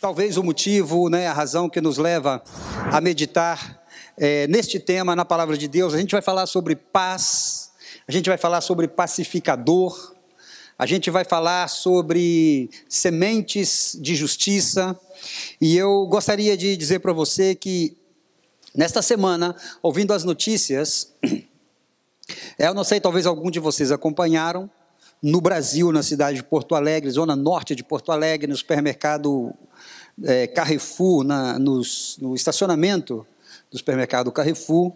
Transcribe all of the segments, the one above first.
talvez o motivo, a razão que nos leva a meditar neste tema na palavra de Deus. A gente vai falar sobre paz, a gente vai falar sobre pacificador, a gente vai falar sobre sementes de justiça, e eu gostaria de dizer para você que nesta semana, ouvindo as notícias, eu não sei, talvez algum de vocês acompanharam, no Brasil, na cidade de Porto Alegre, zona norte de Porto Alegre, no supermercado Carrefour, no estacionamento do supermercado Carrefour,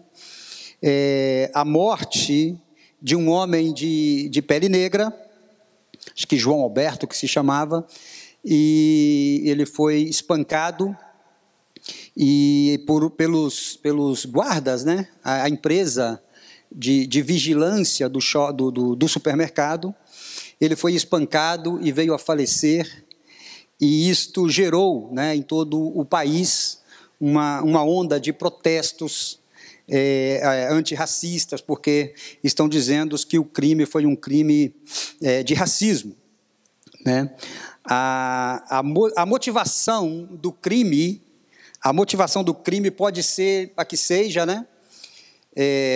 a morte de um homem de pele negra, acho que João Alberto que se chamava, e ele foi espancado e pelos guardas, a empresa de vigilância do supermercado. Ele foi espancado e veio a falecer, e isto gerou, em todo o país uma onda de protestos antirracistas, porque estão dizendo que o crime foi um crime de racismo. A motivação do crime pode ser a que seja,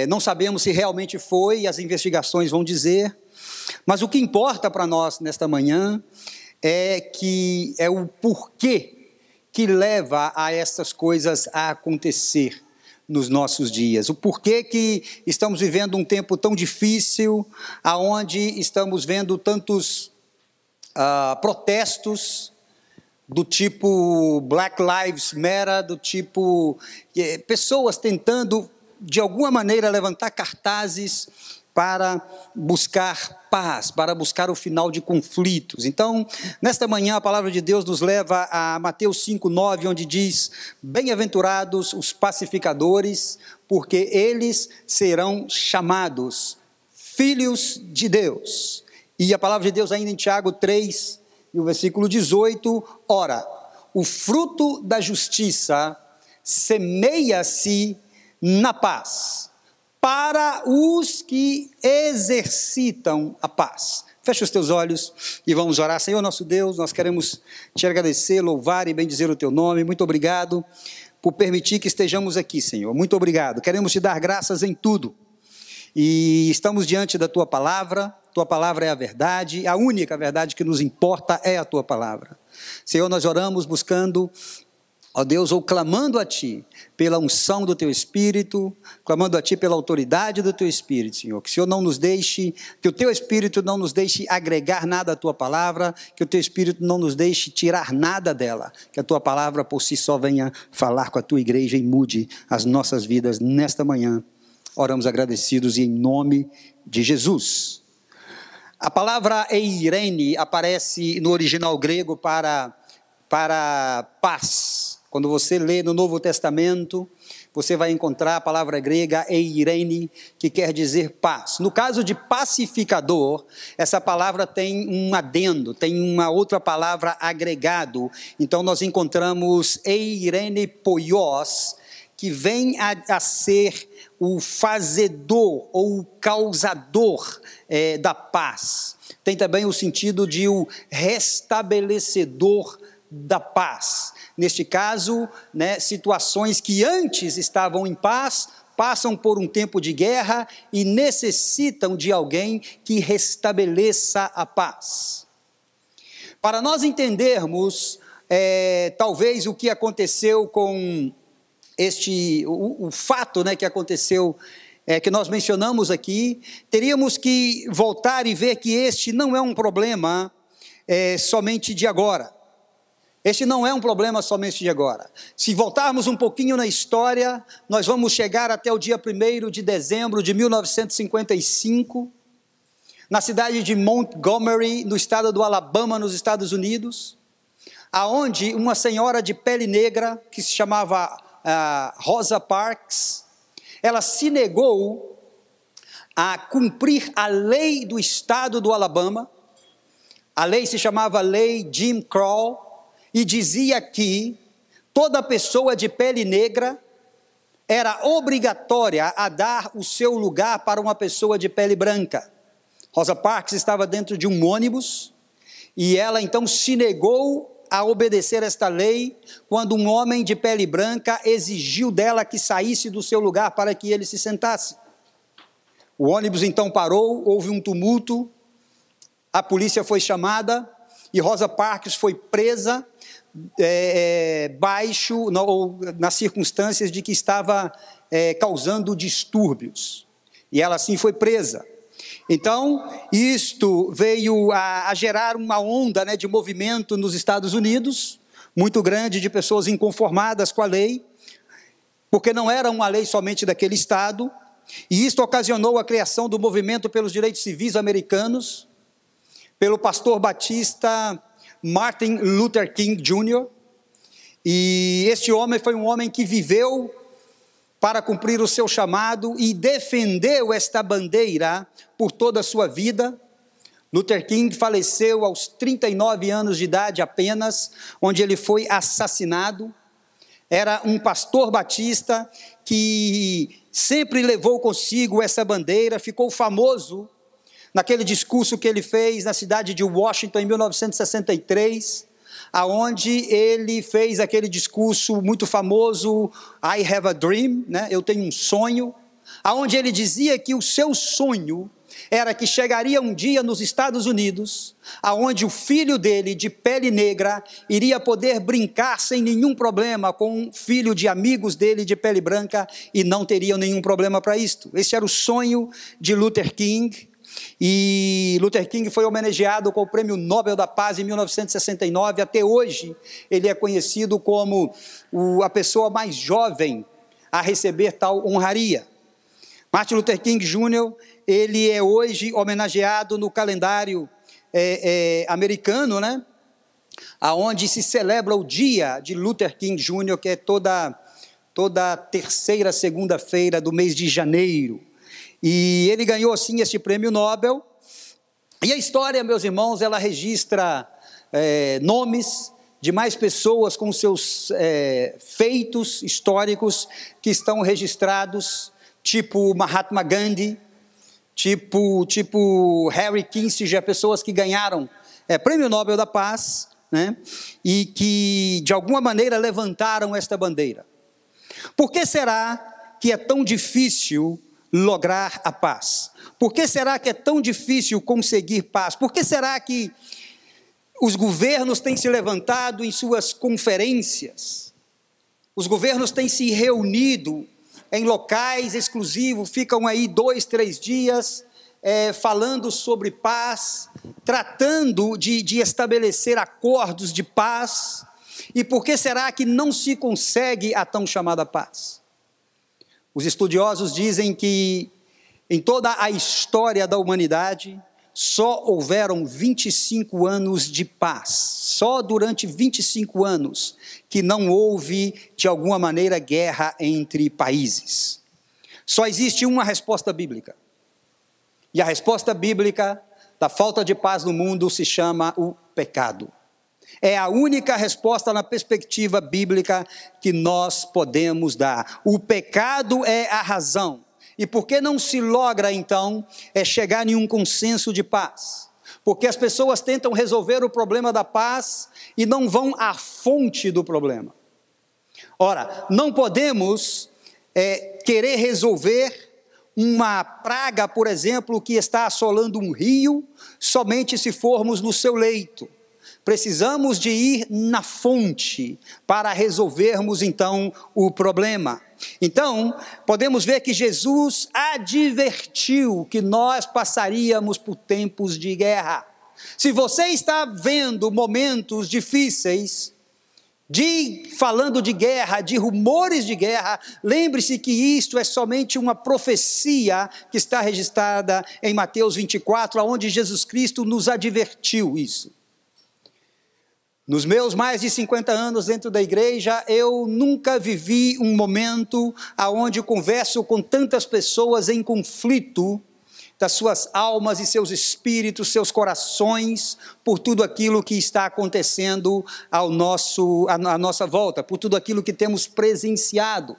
não sabemos se realmente foi, as investigações vão dizer, mas o que importa para nós nesta manhã é o porquê que leva a essas coisas a acontecer nos nossos dias. O porquê que estamos vivendo um tempo tão difícil, aonde estamos vendo tantos protestos do tipo Black Lives Matter, do tipo pessoas tentando de alguma maneira levantar cartazes para buscar paz, para buscar o final de conflitos. Então, nesta manhã, a palavra de Deus nos leva a Mateus 5:9, onde diz: bem-aventurados os pacificadores, porque eles serão chamados filhos de Deus. E a palavra de Deus ainda em Tiago 3, e o versículo 18, ora, o fruto da justiça semeia-se na paz, para os que exercitam a paz. Fecha os teus olhos e vamos orar. Senhor nosso Deus, nós queremos te agradecer, louvar e bendizer o teu nome. Muito obrigado por permitir que estejamos aqui, Senhor. Muito obrigado. Queremos te dar graças em tudo. E estamos diante da tua palavra é a verdade, a única verdade que nos importa é a tua palavra. Senhor, nós oramos buscando, ó Deus, ou clamando a Ti pela unção do Teu Espírito, clamando a Ti pela autoridade do Teu Espírito, Senhor, que o Senhor não nos deixe, que o Teu Espírito não nos deixe agregar nada à Tua palavra, que o Teu Espírito não nos deixe tirar nada dela, que a Tua palavra por si só venha falar com a Tua igreja e mude as nossas vidas nesta manhã. Oramos agradecidos e em nome de Jesus. A palavra eirene aparece no original grego para paz. Quando você lê no Novo Testamento, você vai encontrar a palavra grega eirene, que quer dizer paz. No caso de pacificador, essa palavra tem um adendo, tem uma outra palavra agregado. Então nós encontramos eirene poios, que vem a ser o fazedor ou o causador da paz. Tem também o sentido de o restabelecedor da paz. Neste caso, situações que antes estavam em paz, passam por um tempo de guerra e necessitam de alguém que restabeleça a paz. Para nós entendermos, talvez o que aconteceu com o fato que aconteceu, que nós mencionamos aqui, teríamos que voltar e ver que este não é um problema somente de agora. Este não é um problema somente de agora. Se voltarmos um pouquinho na história, nós vamos chegar até o dia 1º de dezembro de 1955, na cidade de Montgomery, no estado do Alabama, nos Estados Unidos, aonde uma senhora de pele negra, que se chamava Rosa Parks, ela se negou a cumprir a lei do estado do Alabama. A lei se chamava Lei Jim Crow, e dizia que toda pessoa de pele negra era obrigatória a dar o seu lugar para uma pessoa de pele branca. Rosa Parks estava dentro de um ônibus, e ela então se negou a obedecer esta lei quando um homem de pele branca exigiu dela que saísse do seu lugar para que ele se sentasse. O ônibus então parou, houve um tumulto, a polícia foi chamada e Rosa Parks foi presa nas circunstâncias de que estava causando distúrbios. E ela assim foi presa. Então, isto veio a gerar uma onda, de movimento nos Estados Unidos, muito grande, de pessoas inconformadas com a lei, porque não era uma lei somente daquele estado, e isto ocasionou a criação do movimento pelos direitos civis americanos, pelo pastor batista Martin Luther King Jr., e este homem foi um homem que viveu para cumprir o seu chamado e defendeu esta bandeira por toda a sua vida. Luther King faleceu aos 39 anos de idade apenas, onde ele foi assassinado. Era um pastor batista que sempre levou consigo essa bandeira, ficou famoso naquele discurso que ele fez na cidade de Washington em 1963, aonde ele fez aquele discurso muito famoso, I have a dream, eu tenho um sonho, aonde ele dizia que o seu sonho era que chegaria um dia nos Estados Unidos, aonde o filho dele, de pele negra, iria poder brincar sem nenhum problema com um filho de amigos dele de pele branca e não teriam nenhum problema para isto. Esse era o sonho de Luther King. E Luther King foi homenageado com o Prêmio Nobel da Paz em 1969. Até hoje ele é conhecido como a pessoa mais jovem a receber tal honraria. Martin Luther King Jr., ele é hoje homenageado no calendário americano, aonde se celebra o dia de Luther King Jr., que é toda terceira segunda-feira do mês de janeiro. E ele ganhou, sim, este prêmio Nobel. E a história, meus irmãos, ela registra nomes de mais pessoas com seus feitos históricos que estão registrados, tipo Mahatma Gandhi, tipo Harry Kissinger, pessoas que ganharam prêmio Nobel da Paz, e que, de alguma maneira, levantaram esta bandeira. Por que será que é tão difícil lograr a paz? Por que será que é tão difícil conseguir paz? Por que será que os governos têm se levantado em suas conferências? Os governos têm se reunido em locais exclusivos, ficam aí 2, 3 dias falando sobre paz, tratando de estabelecer acordos de paz. E por que será que não se consegue a tão chamada paz? Os estudiosos dizem que em toda a história da humanidade só houveram 25 anos de paz. Só durante 25 anos que não houve, de alguma maneira, guerra entre países. Só existe uma resposta bíblica. E a resposta bíblica da falta de paz no mundo se chama o pecado. É a única resposta na perspectiva bíblica que nós podemos dar. O pecado é a razão. E por que não se logra, então, chegar em um consenso de paz? Porque as pessoas tentam resolver o problema da paz e não vão à fonte do problema. Ora, não podemos querer resolver uma praga, por exemplo, que está assolando um rio, somente se formos no seu leito. Precisamos de ir na fonte para resolvermos, então, o problema. Então, podemos ver que Jesus advertiu que nós passaríamos por tempos de guerra. Se você está vendo momentos difíceis, falando de guerra, de rumores de guerra, lembre-se que isto é somente uma profecia que está registrada em Mateus 24, onde Jesus Cristo nos advertiu isso. Nos meus mais de 50 anos dentro da igreja, eu nunca vivi um momento onde converso com tantas pessoas em conflito das suas almas e seus espíritos, seus corações, por tudo aquilo que está acontecendo à nossa volta, por tudo aquilo que temos presenciado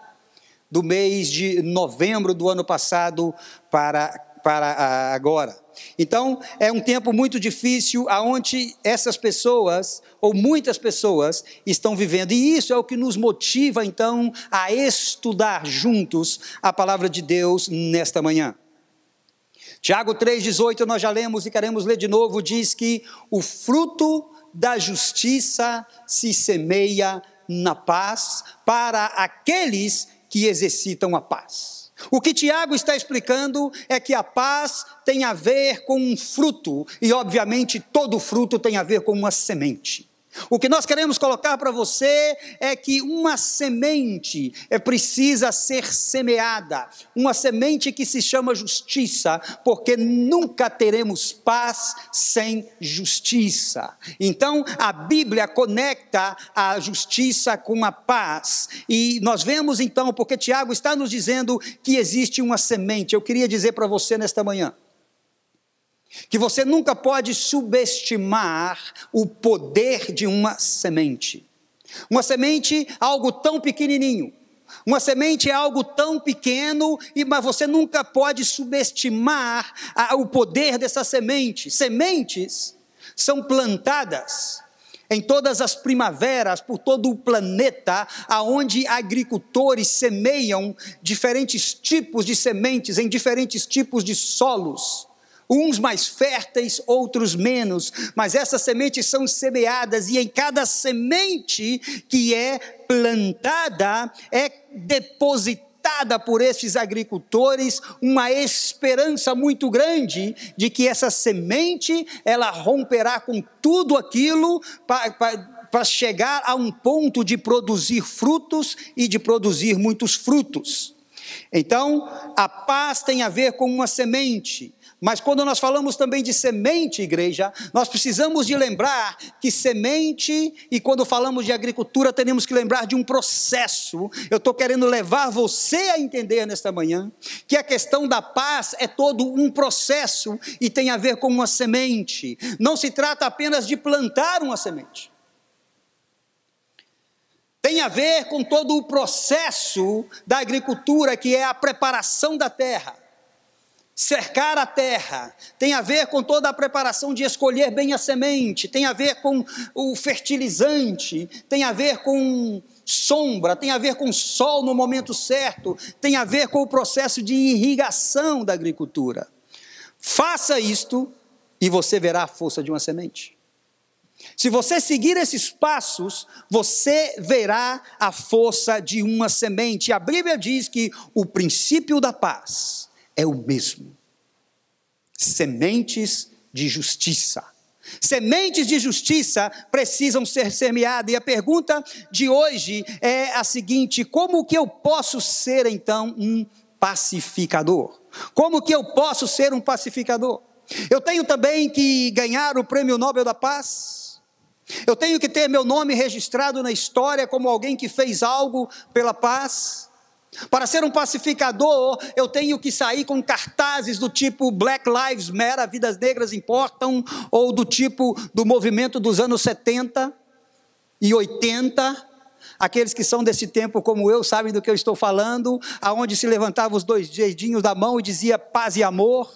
do mês de novembro do ano passado para agora. Então, é um tempo muito difícil, onde essas pessoas, ou muitas pessoas, estão vivendo. E isso é o que nos motiva, então, a estudar juntos a palavra de Deus nesta manhã. Tiago 3,18, nós já lemos e queremos ler de novo, diz que o fruto da justiça se semeia na paz para aqueles que exercitam a paz. O que Tiago está explicando é que a paz tem a ver com um fruto, e obviamente todo fruto tem a ver com uma semente. O que nós queremos colocar para você é que uma semente precisa ser semeada, uma semente que se chama justiça, porque nunca teremos paz sem justiça. Então a Bíblia conecta a justiça com a paz, e nós vemos então, porque Tiago está nos dizendo que existe uma semente. Eu queria dizer para você nesta manhã, que você nunca pode subestimar o poder de uma semente. Uma semente é algo tão pequenininho, uma semente é algo tão pequeno, mas você nunca pode subestimar o poder dessa semente. Sementes são plantadas em todas as primaveras, por todo o planeta, aonde agricultores semeiam diferentes tipos de sementes, em diferentes tipos de solos. Uns mais férteis, outros menos, mas essas sementes são semeadas, e em cada semente que é plantada, é depositada por esses agricultores uma esperança muito grande de que essa semente, ela romperá com tudo aquilo para chegar a um ponto de produzir frutos e de produzir muitos frutos. Então, a paz tem a ver com uma semente. Mas quando nós falamos também de semente, igreja, nós precisamos de lembrar que semente, e quando falamos de agricultura, temos que lembrar de um processo. Eu estou querendo levar você a entender nesta manhã, que a questão da paz é todo um processo, e tem a ver com uma semente. Não se trata apenas de plantar uma semente. Tem a ver com todo o processo da agricultura, que é a preparação da terra. Cercar a terra, tem a ver com toda a preparação de escolher bem a semente, tem a ver com o fertilizante, tem a ver com sombra, tem a ver com sol no momento certo, tem a ver com o processo de irrigação da agricultura. Faça isto e você verá a força de uma semente. Se você seguir esses passos, você verá a força de uma semente. A Bíblia diz que o princípio da paz é o mesmo. Sementes de justiça. Sementes de justiça precisam ser semeadas. E a pergunta de hoje é a seguinte: como que eu posso ser então um pacificador? Como que eu posso ser um pacificador? Eu tenho também que ganhar o Prêmio Nobel da Paz. Eu tenho que ter meu nome registrado na história como alguém que fez algo pela paz. Para ser um pacificador, eu tenho que sair com cartazes do tipo Black Lives Matter, vidas negras importam, ou do tipo do movimento dos anos 70 e 80, aqueles que são desse tempo como eu, sabem do que eu estou falando, aonde se levantavam os dois dedinhos da mão e dizia paz e amor,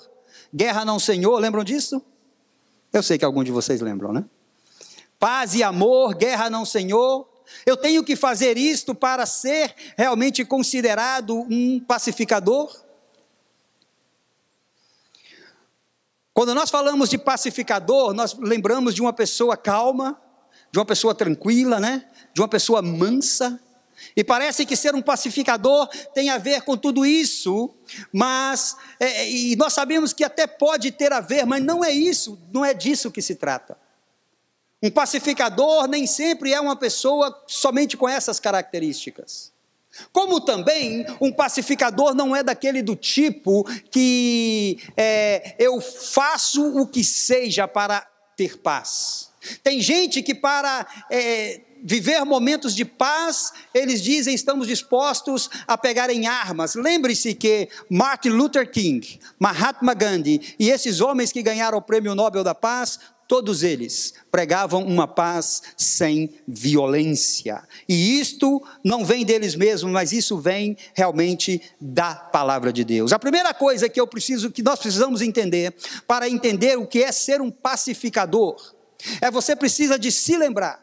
guerra não Senhor, lembram disso? Eu sei que alguns de vocês lembram, né? Paz e amor, guerra não Senhor. Eu tenho que fazer isto para ser realmente considerado um pacificador? Quando nós falamos de pacificador, nós lembramos de uma pessoa calma, de uma pessoa tranquila, né? De uma pessoa mansa. E parece que ser um pacificador tem a ver com tudo isso, mas e nós sabemos que até pode ter a ver, mas não é isso, não é disso que se trata. Um pacificador nem sempre é uma pessoa somente com essas características. Como também um pacificador não é daquele do tipo que eu faço o que seja para ter paz. Tem gente que para viver momentos de paz, eles dizem estamos dispostos a pegar em armas. Lembre-se que Martin Luther King, Mahatma Gandhi e esses homens que ganharam o Prêmio Nobel da Paz, todos eles pregavam uma paz sem violência. E isto não vem deles mesmos, mas isso vem realmente da palavra de Deus. A primeira coisa que nós precisamos entender, para entender o que é ser um pacificador, você precisa de se lembrar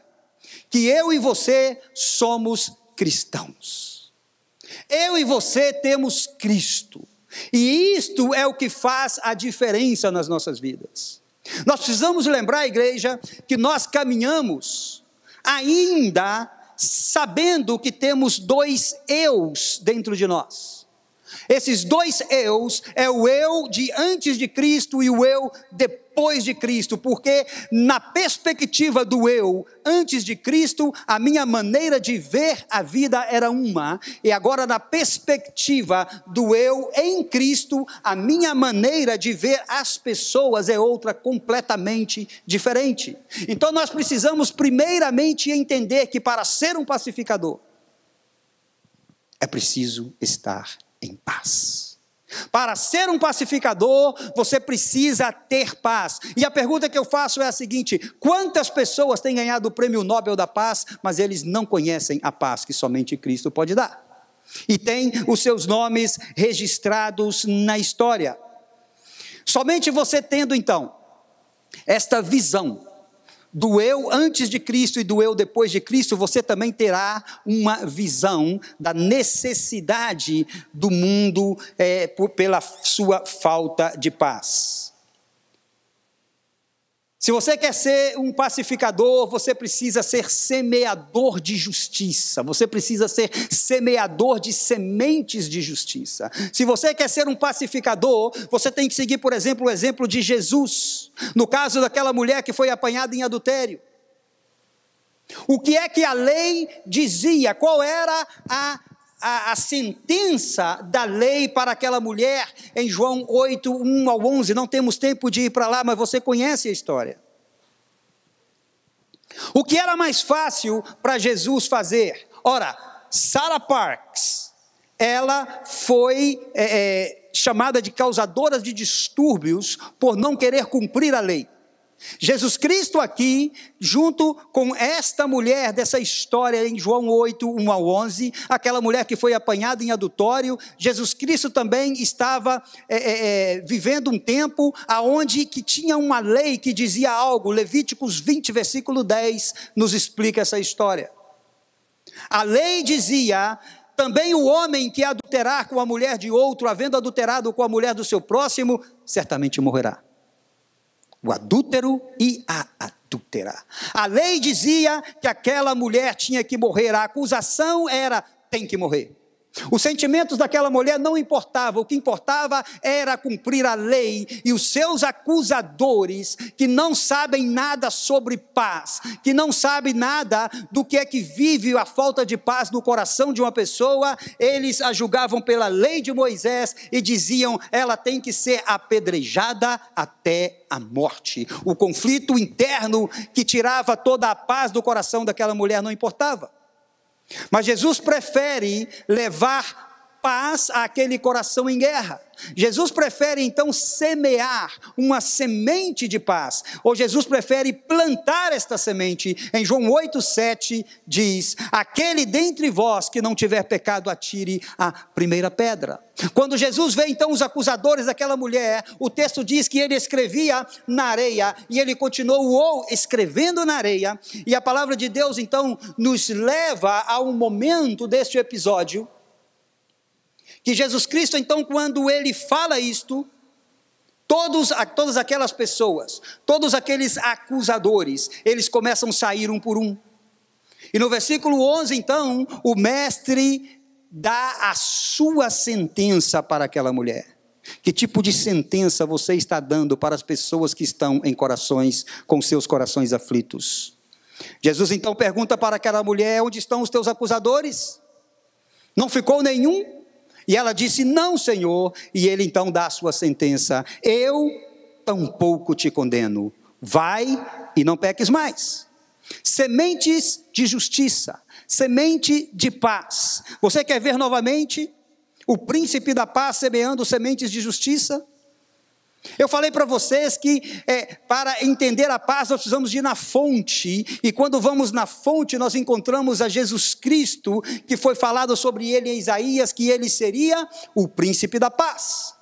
que eu e você somos cristãos. Eu e você temos Cristo. E isto é o que faz a diferença nas nossas vidas. Nós precisamos lembrar, igreja, que nós caminhamos ainda sabendo que temos dois eus dentro de nós. Esses dois eus é o eu de antes de Cristo e o eu depois de Cristo, porque na perspectiva do eu antes de Cristo, a minha maneira de ver a vida era uma, e agora na perspectiva do eu em Cristo, a minha maneira de ver as pessoas é outra completamente diferente. Então nós precisamos primeiramente entender que para ser um pacificador, é preciso estar em paz. Para ser um pacificador, você precisa ter paz. E a pergunta que eu faço é a seguinte: quantas pessoas têm ganhado o prêmio Nobel da Paz, mas eles não conhecem a paz que somente Cristo pode dar? E têm os seus nomes registrados na história. Somente você tendo então esta visão do eu antes de Cristo e do eu depois de Cristo, você também terá uma visão da necessidade do mundo pela sua falta de paz. Se você quer ser um pacificador, você precisa ser semeador de justiça, você precisa ser semeador de sementes de justiça. Se você quer ser um pacificador, você tem que seguir, por exemplo, o exemplo de Jesus, no caso daquela mulher que foi apanhada em adultério. O que é que a lei dizia? Qual era a sentença da lei para aquela mulher em João 8, 1 ao 11, não temos tempo de ir para lá, mas você conhece a história. O que era mais fácil para Jesus fazer? Ora, Sarah Parks, ela foi chamada de causadora de distúrbios por não querer cumprir a lei. Jesus Cristo aqui, junto com esta mulher dessa história em João 8, 1 ao 11, aquela mulher que foi apanhada em adultério, Jesus Cristo também estava vivendo um tempo onde que tinha uma lei que dizia algo. Levíticos 20, versículo 10, nos explica essa história. A lei dizia: também o homem que adulterar com a mulher de outro, havendo adulterado com a mulher do seu próximo, certamente morrerá. O adúltero e a adúltera. A lei dizia que aquela mulher tinha que morrer, a acusação era: tem que morrer. Os sentimentos daquela mulher não importavam, o que importava era cumprir a lei, e os seus acusadores, que não sabem nada sobre paz, que não sabem nada do que é que vive a falta de paz no coração de uma pessoa, eles a julgavam pela lei de Moisés e diziam: ela tem que ser apedrejada até a morte. O conflito interno que tirava toda a paz do coração daquela mulher não importava. Mas Jesus prefere levar paz àquele coração em guerra. Jesus prefere então semear uma semente de paz, ou Jesus prefere plantar esta semente. Em João 8,7 diz: aquele dentre vós que não tiver pecado, atire a primeira pedra. Quando Jesus vê então os acusadores daquela mulher, o texto diz que ele escrevia na areia, e ele continuou escrevendo na areia, e a palavra de Deus então nos leva a um momento deste episódio, que Jesus Cristo, então, quando ele fala isto, todas aquelas pessoas, todos aqueles acusadores, eles começam a sair um por um. E no versículo 11, então, o mestre dá a sua sentença para aquela mulher. Que tipo de sentença você está dando para as pessoas que estão com seus corações aflitos? Jesus então pergunta para aquela mulher: onde estão os teus acusadores? Não ficou nenhum? E ela disse: não, Senhor. E ele então dá a sua sentença: eu tampouco te condeno, vai e não peques mais. Sementes de justiça, semente de paz. Você quer ver novamente o príncipe da paz semeando sementes de justiça? Eu falei para vocês que para entender a paz nós precisamos ir na fonte, e quando vamos na fonte nós encontramos a Jesus Cristo, que foi falado sobre ele em Isaías, que ele seria o príncipe da paz.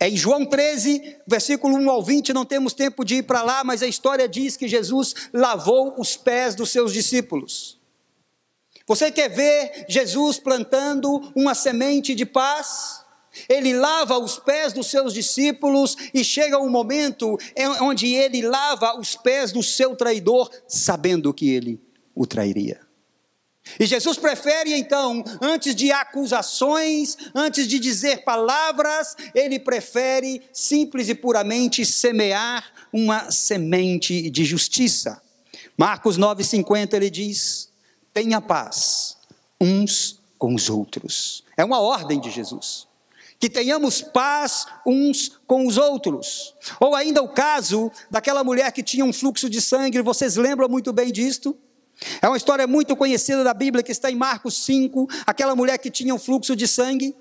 Em João 13, versículo 1 ao 20, não temos tempo de ir para lá, mas a história diz que Jesus lavou os pés dos seus discípulos. Você quer ver Jesus plantando uma semente de paz? Ele lava os pés dos seus discípulos e chega um momento onde ele lava os pés do seu traidor, sabendo que ele o trairia. E Jesus prefere então, antes de acusações, antes de dizer palavras, ele prefere simples e puramente semear uma semente de justiça. Marcos 9,50 ele diz: tenha paz uns com os outros. É uma ordem de Jesus. Que tenhamos paz uns com os outros. Ou ainda o caso daquela mulher que tinha um fluxo de sangue, vocês lembram muito bem disto? É uma história muito conhecida da Bíblia, que está em Marcos 5, aquela mulher que tinha um fluxo de sangue.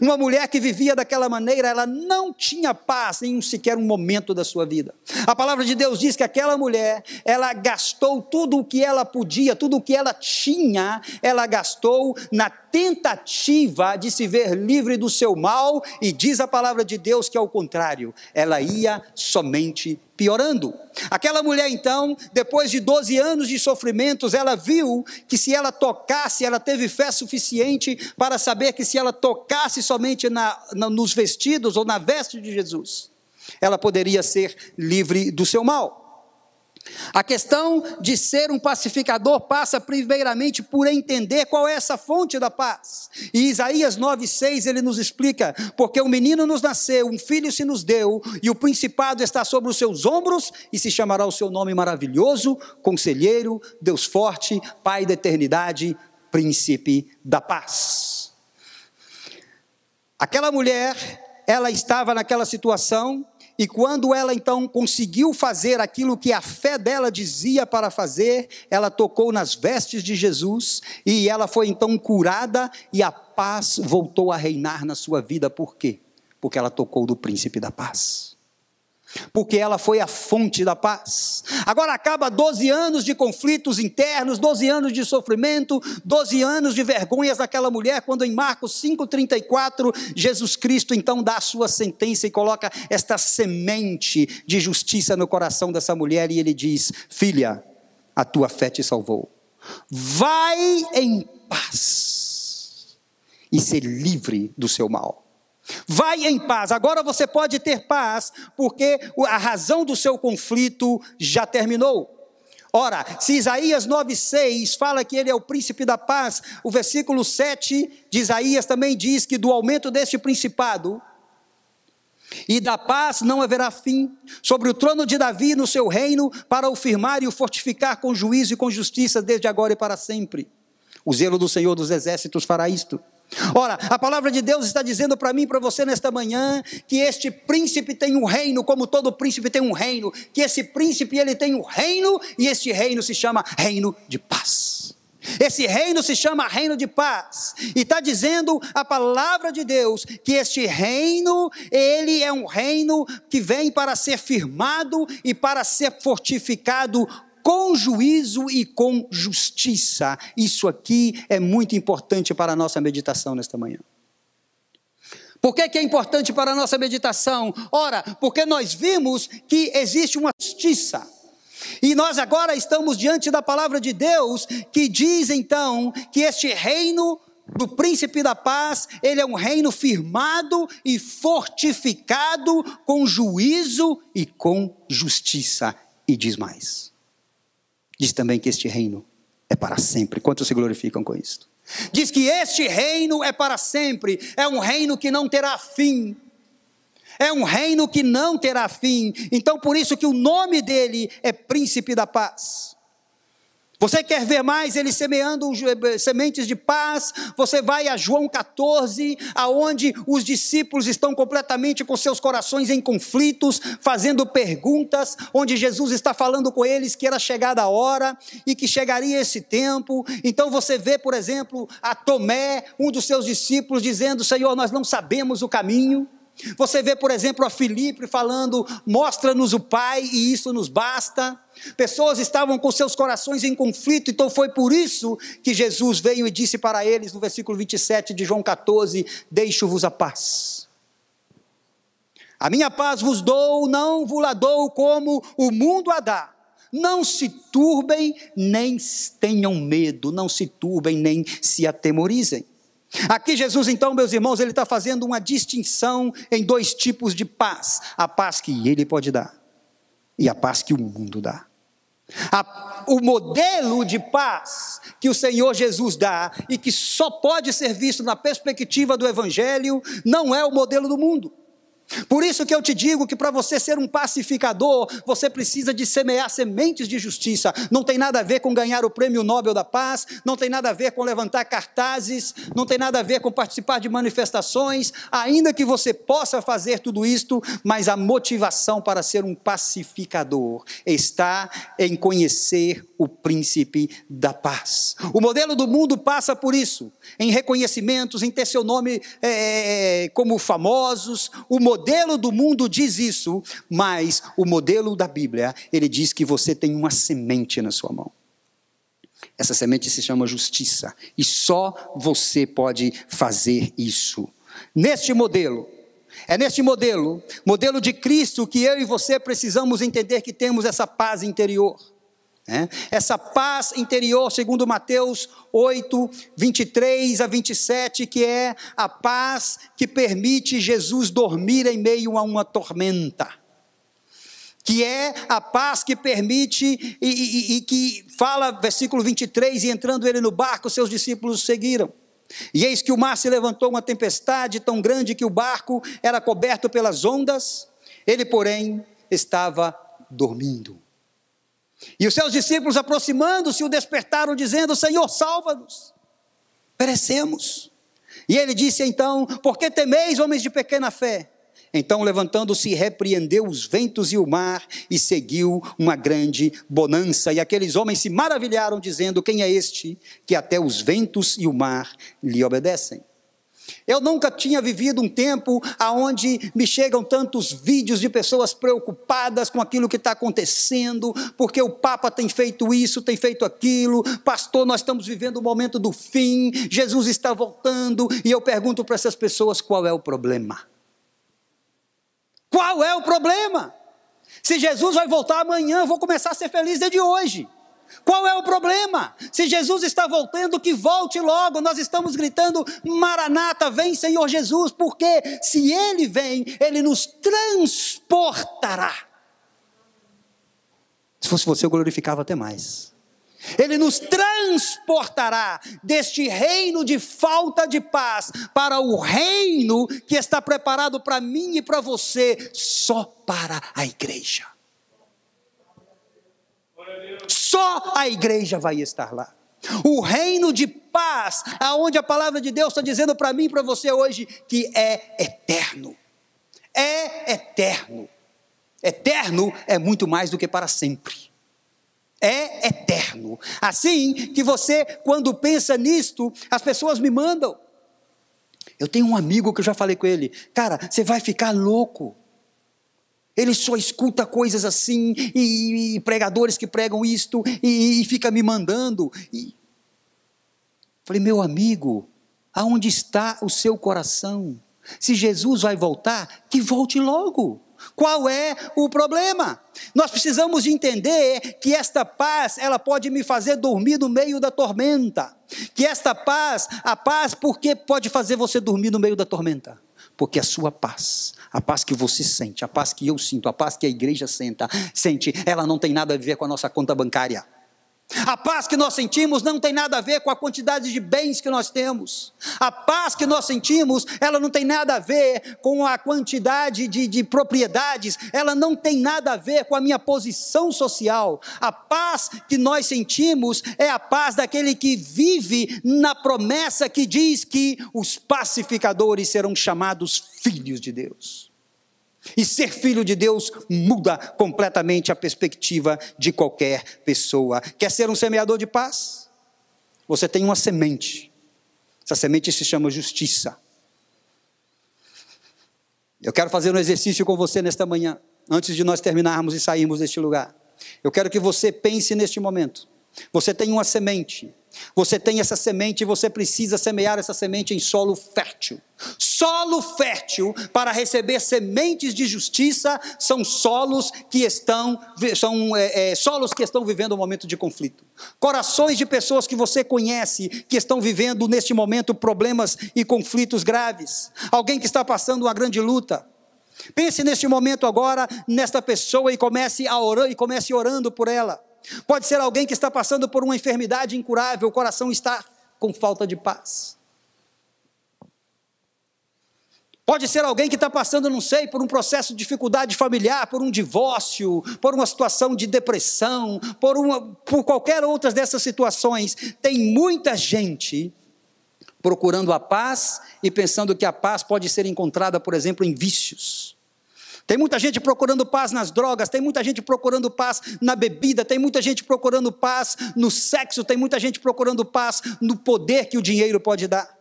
Uma mulher que vivia daquela maneira, ela não tinha paz em sequer um momento da sua vida. A palavra de Deus diz que aquela mulher, ela gastou tudo o que ela podia, tudo o que ela tinha, ela gastou na tentativa de se ver livre do seu mal, e diz a palavra de Deus que ao contrário, ela ia somente piorando. Aquela mulher então, depois de 12 anos de sofrimentos, ela viu que se ela tocasse, ela teve fé suficiente para saber que se ela tocasse somente nos vestidos ou na veste de Jesus, ela poderia ser livre do seu mal. A questão de ser um pacificador passa primeiramente por entender qual é essa fonte da paz. E Isaías 9,6 ele nos explica: porque um menino nos nasceu, um filho se nos deu, e o principado está sobre os seus ombros, e se chamará o seu nome maravilhoso, Conselheiro, Deus forte, Pai da eternidade, Príncipe da paz. Aquela mulher, ela estava naquela situação, e quando ela então conseguiu fazer aquilo que a fé dela dizia para fazer, ela tocou nas vestes de Jesus, e ela foi então curada, e a paz voltou a reinar na sua vida. Por quê? Porque ela tocou do príncipe da paz. Porque ela foi a fonte da paz. Agora acaba 12 anos de conflitos internos, 12 anos de sofrimento, 12 anos de vergonhas daquela mulher, quando em Marcos 5,34, Jesus Cristo então dá a sua sentença e coloca esta semente de justiça no coração dessa mulher, e ele diz: filha, a tua fé te salvou. Vai em paz e ser livre do seu mal. Vai em paz. Agora você pode ter paz, porque a razão do seu conflito já terminou. Ora, se Isaías 9,6 fala que ele é o príncipe da paz, o versículo 7 de Isaías também diz que do aumento deste principado e da paz não haverá fim, sobre o trono de Davi no seu reino, para o firmar e o fortificar com juízo e com justiça desde agora e para sempre. O zelo do Senhor dos exércitos fará isto. Ora, a palavra de Deus está dizendo para mim e para você nesta manhã, que este príncipe tem um reino, como todo príncipe tem um reino, que esse príncipe ele tem um reino, e este reino se chama reino de paz. Esse reino se chama reino de paz, e está dizendo a palavra de Deus, que este reino, ele é um reino que vem para ser firmado e para ser fortificado com juízo e com justiça. Isso aqui é muito importante para a nossa meditação nesta manhã. Por que é importante para a nossa meditação? Ora, porque nós vimos que existe uma justiça, e nós agora estamos diante da palavra de Deus, que diz então, que este reino do príncipe da paz, ele é um reino firmado e fortificado com juízo e com justiça. E diz mais, diz também que este reino é para sempre. Quantos se glorificam com isso? Diz que este reino é para sempre, é um reino que não terá fim. É um reino que não terá fim. Então por isso que o nome dele é Príncipe da Paz. Você quer ver mais ele semeando sementes de paz? Você vai a João 14, aonde os discípulos estão completamente com seus corações em conflitos, fazendo perguntas, onde Jesus está falando com eles que era chegada a hora e que chegaria esse tempo. Então você vê, por exemplo, a Tomé, um dos seus discípulos, dizendo: Senhor, nós não sabemos o caminho. Você vê, por exemplo, a Filipe falando, mostra-nos o Pai e isso nos basta. Pessoas estavam com seus corações em conflito, então foi por isso que Jesus veio e disse para eles, no versículo 27 de João 14, deixo-vos a paz. A minha paz vos dou, não vos la dou como o mundo a dá. Não se turbem, nem tenham medo, não se turbem, nem se atemorizem. Aqui Jesus então, meus irmãos, ele está fazendo uma distinção em dois tipos de paz. A paz que ele pode dar e a paz que o mundo dá. O modelo de paz que o Senhor Jesus dá e que só pode ser visto na perspectiva do Evangelho, não é o modelo do mundo. Por isso que eu te digo que para você ser um pacificador, você precisa de semear sementes de justiça. Não tem nada a ver com ganhar o prêmio Nobel da Paz, não tem nada a ver com levantar cartazes, não tem nada a ver com participar de manifestações, ainda que você possa fazer tudo isto, mas a motivação para ser um pacificador está em conhecer o príncipe da paz. O modelo do mundo passa por isso, em reconhecimentos, em ter seu nome como famosos. O modelo do mundo diz isso, mas o modelo da Bíblia, ele diz que você tem uma semente na sua mão. Essa semente se chama justiça, e só você pode fazer isso. Neste modelo, é neste modelo de Cristo, que eu e você precisamos entender que temos essa paz interior. Essa paz interior, segundo Mateus 8, 23 a 27, que é a paz que permite Jesus dormir em meio a uma tormenta, que é a paz que permite, e que fala, versículo 23, e entrando ele no barco, seus discípulos seguiram. E eis que o mar se levantou uma tempestade tão grande que o barco era coberto pelas ondas, ele, porém, estava dormindo. E os seus discípulos, aproximando-se, o despertaram, dizendo: Senhor, salva-nos, perecemos. E ele disse então: por que temeis, homens de pequena fé? Então, levantando-se, repreendeu os ventos e o mar, e seguiu uma grande bonança. E aqueles homens se maravilharam, dizendo: quem é este, que até os ventos e o mar lhe obedecem? Eu nunca tinha vivido um tempo onde me chegam tantos vídeos de pessoas preocupadas com aquilo que está acontecendo, porque o Papa tem feito isso, tem feito aquilo, pastor, nós estamos vivendo o momento do fim, Jesus está voltando, e eu pergunto para essas pessoas: qual é o problema? Qual é o problema? Se Jesus vai voltar amanhã, eu vou começar a ser feliz desde hoje. Qual é o problema? Se Jesus está voltando, que volte logo. Nós estamos gritando: Maranata, vem Senhor Jesus, porque se Ele vem, Ele nos transportará. Se fosse você, eu glorificava até mais. Ele nos transportará deste reino de falta de paz para o reino que está preparado para mim e para você, só para a igreja. Só a igreja vai estar lá. O reino de paz, aonde a palavra de Deus está dizendo para mim e para você hoje que é eterno. É eterno. Eterno é muito mais do que para sempre. É eterno. Assim que você, quando pensa nisto, as pessoas me mandam. Eu tenho um amigo que eu já falei com ele: cara, você vai ficar louco. Ele só escuta coisas assim, e pregadores que pregam isto, e fica me mandando. Falei: meu amigo, aonde está o seu coração? Se Jesus vai voltar, que volte logo. Qual é o problema? Nós precisamos de entender que esta paz, ela pode me fazer dormir no meio da tormenta. Que esta paz, a paz, por que pode fazer você dormir no meio da tormenta? Porque a sua paz, a paz que você sente, a paz que eu sinto, a paz que a igreja sente, ela não tem nada a ver com a nossa conta bancária. A paz que nós sentimos não tem nada a ver com a quantidade de bens que nós temos. A paz que nós sentimos, ela não tem nada a ver com a quantidade de propriedades, ela não tem nada a ver com a minha posição social. A paz que nós sentimos é a paz daquele que vive na promessa que diz que os pacificadores serão chamados filhos de Deus. E ser filho de Deus muda completamente a perspectiva de qualquer pessoa. Quer ser um semeador de paz? Você tem uma semente. Essa semente se chama justiça. Eu quero fazer um exercício com você nesta manhã, antes de nós terminarmos e sairmos deste lugar. Eu quero que você pense neste momento. Você tem uma semente. Você tem essa semente e você precisa semear essa semente em solo fértil. Solo fértil para receber sementes de justiça são solos que estão vivendo um momento de conflito. Corações de pessoas que você conhece que estão vivendo neste momento problemas e conflitos graves. Alguém que está passando uma grande luta. Pense neste momento agora nesta pessoa e comece orando por ela. Pode ser alguém que está passando por uma enfermidade incurável, o coração está com falta de paz. Pode ser alguém que está passando, não sei, por um processo de dificuldade familiar, por um divórcio, por uma situação de depressão, por qualquer outra dessas situações. Tem muita gente procurando a paz e pensando que a paz pode ser encontrada, por exemplo, em vícios. Tem muita gente procurando paz nas drogas, tem muita gente procurando paz na bebida, tem muita gente procurando paz no sexo, tem muita gente procurando paz no poder que o dinheiro pode dar.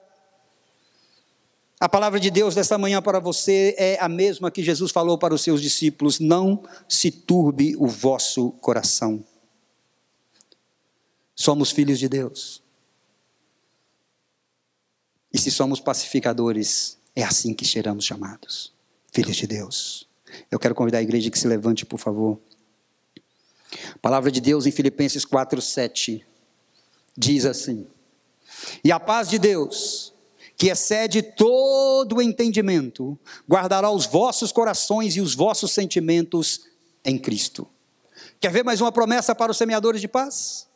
A palavra de Deus desta manhã para você é a mesma que Jesus falou para os seus discípulos: não se turbe o vosso coração. Somos filhos de Deus. E se somos pacificadores, é assim que seremos chamados, filhos de Deus. Eu quero convidar a igreja que se levante, por favor. A palavra de Deus em Filipenses 4:7 diz assim: e a paz de Deus, que excede todo o entendimento, guardará os vossos corações e os vossos sentimentos em Cristo. Quer ver mais uma promessa para os semeadores de paz?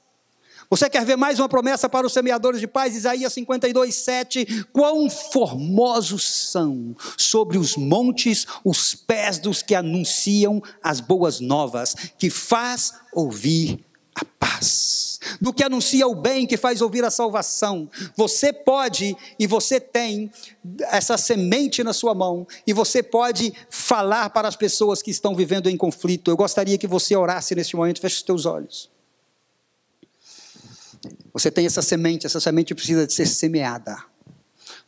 Você quer ver mais uma promessa para os semeadores de paz? Isaías 52:7, quão formosos são sobre os montes os pés dos que anunciam as boas novas, que faz ouvir a paz, do que anuncia o bem, que faz ouvir a salvação. Você pode e você tem essa semente na sua mão, e você pode falar para as pessoas que estão vivendo em conflito. Eu gostaria que você orasse neste momento. Feche os teus olhos. Você tem essa semente precisa de ser semeada.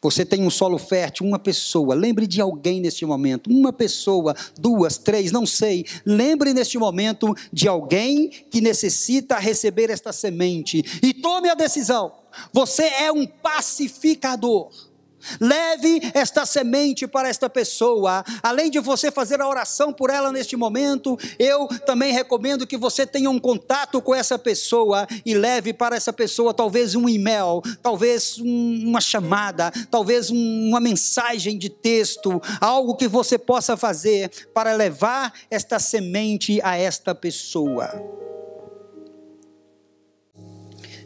Você tem um solo fértil, uma pessoa, lembre de alguém neste momento, uma pessoa, 2, 3, não sei, lembre neste momento de alguém que necessita receber esta semente, e tome a decisão. Você é um pacificador. Leve esta semente para esta pessoa. Além de você fazer a oração por ela neste momento, eu também recomendo que você tenha um contato com essa pessoa e leve para essa pessoa talvez um e-mail, talvez uma chamada, talvez uma mensagem de texto, algo que você possa fazer para levar esta semente a esta pessoa.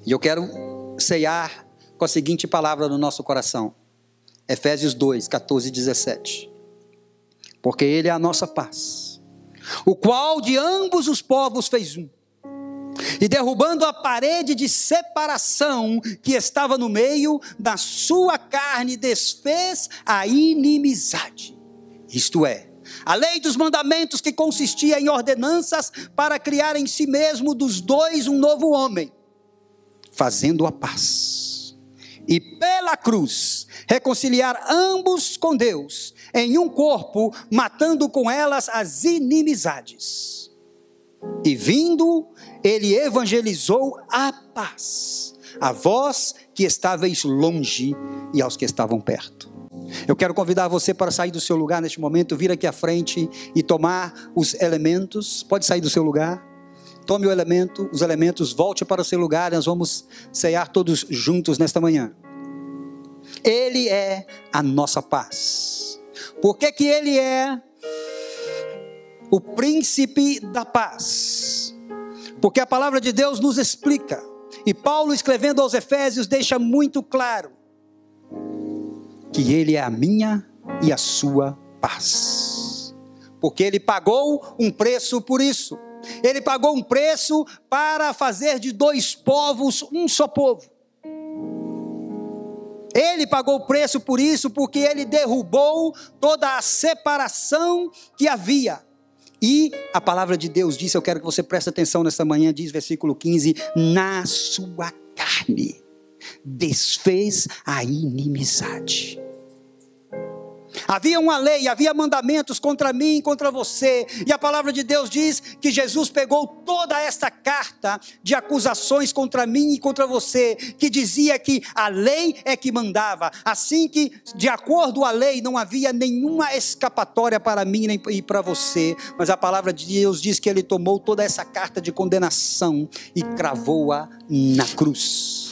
E eu quero ceiar com a seguinte palavra no nosso coração. Efésios 2, 14 e 17. Porque Ele é a nossa paz, o qual de ambos os povos fez um, e derrubando a parede de separação que estava no meio, da sua carne desfez a inimizade. Isto é, a lei dos mandamentos, que consistia em ordenanças para criar em si mesmo dos dois um novo homem, fazendo a paz. E pela cruz, reconciliar ambos com Deus, em um corpo, matando com elas as inimizades. E vindo, ele evangelizou a paz, a vós que estáveis longe e aos que estavam perto. Eu quero convidar você para sair do seu lugar neste momento, vir aqui à frente e tomar os elementos. Pode sair do seu lugar. Tome os elementos, volte para o seu lugar, nós vamos ceiar todos juntos nesta manhã. Ele é a nossa paz. Por que que Ele é o príncipe da paz? Porque a palavra de Deus nos explica, e Paulo, escrevendo aos Efésios, deixa muito claro que Ele é a minha e a sua paz. Porque Ele pagou um preço por isso. Ele pagou um preço para fazer de dois povos um só povo. Ele pagou o preço por isso, porque Ele derrubou toda a separação que havia. E a palavra de Deus diz, eu quero que você preste atenção nessa manhã, diz versículo 15, na sua carne desfez a inimizade. Havia uma lei, havia mandamentos contra mim e contra você. E a palavra de Deus diz que Jesus pegou toda essa carta de acusações contra mim e contra você, que dizia que a lei é que mandava. Assim que, de acordo com a lei, não havia nenhuma escapatória para mim nem para você. Mas a palavra de Deus diz que ele tomou toda essa carta de condenação e cravou-a na cruz.